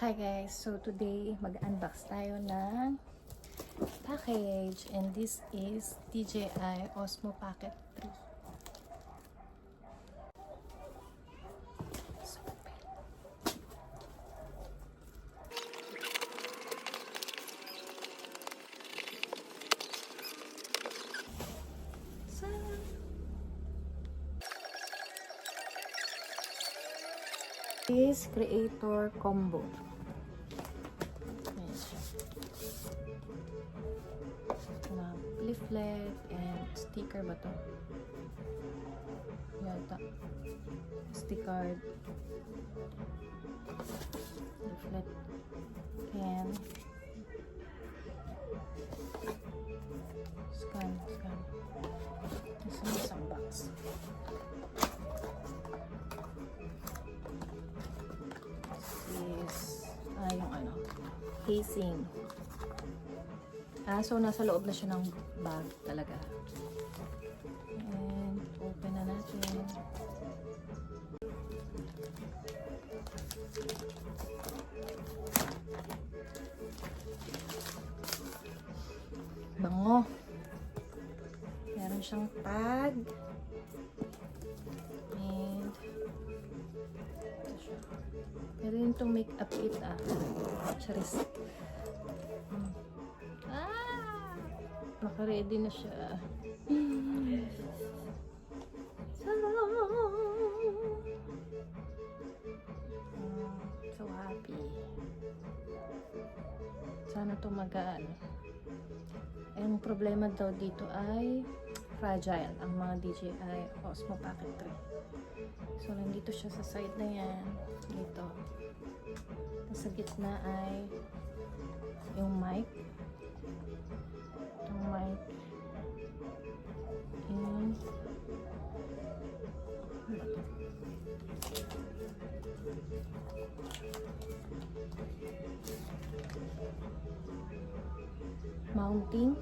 Hi guys, so today mag-unbox tayo ng package and this is DJI Osmo Pocket 3. Is Creator Combo. Ayan siya. Leaflet and sticker ba to? Yata. Sticker. Leaflet. And scan. This is isang box. Yung casing. So nasa loob na siya ng bag talaga. And open na natin. Bango. Meron siyang tag. And meron yung itong make-up kit charis. Naka-ready na siya. So happy. Sana tumagaan. Ang problema daw dito ay fragile ang mga DJI Osmo Pocket 3. So nandito siya sa side na yan. Dito. Sa gitna ay yung mic. Itong mic. And mounting.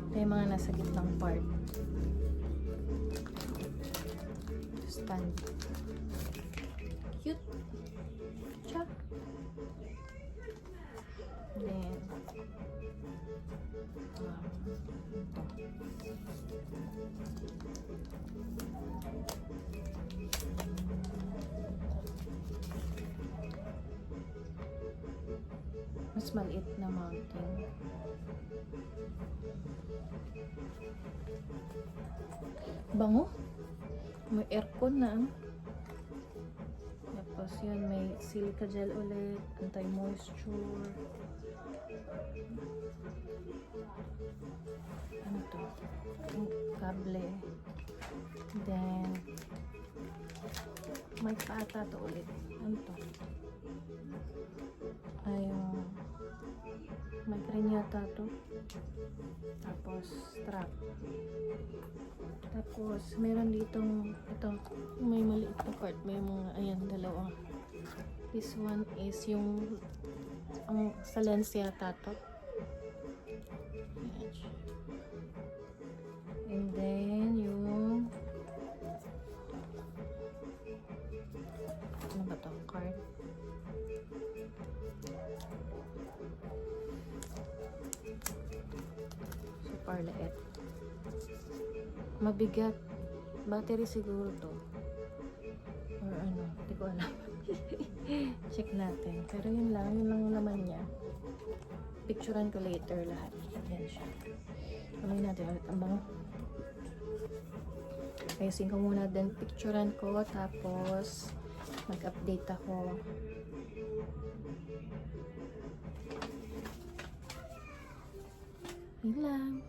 Ito yung mga nasa gitnang part. Stand. Cute. Siya. Then, mas maliit na mounting. Bango. May aircon na. Tapos yun, may silica gel ulit, anti-moisture. Ano to? Yung kable. Then, may paata to ulit. Ano to? Ay, may green yata to. Tapos, strap. Tapos, meron ditong, ito, may maliit na part. May mga, ayan, dalawa. This one is yung, sa lens yata to. Ayan. And then, yung, ano ba to? Card. Super liit. Mabigat. Battery siguro to. Or ano, hindi ko alam. Check natin. Pero yun lang yung laman niya. Picturean ko later lahat. Yan siya. Kamay natin ulit ang bango. Ayusin ko muna din. Picturean ko. Tapos, mag-update ako. Yun lang.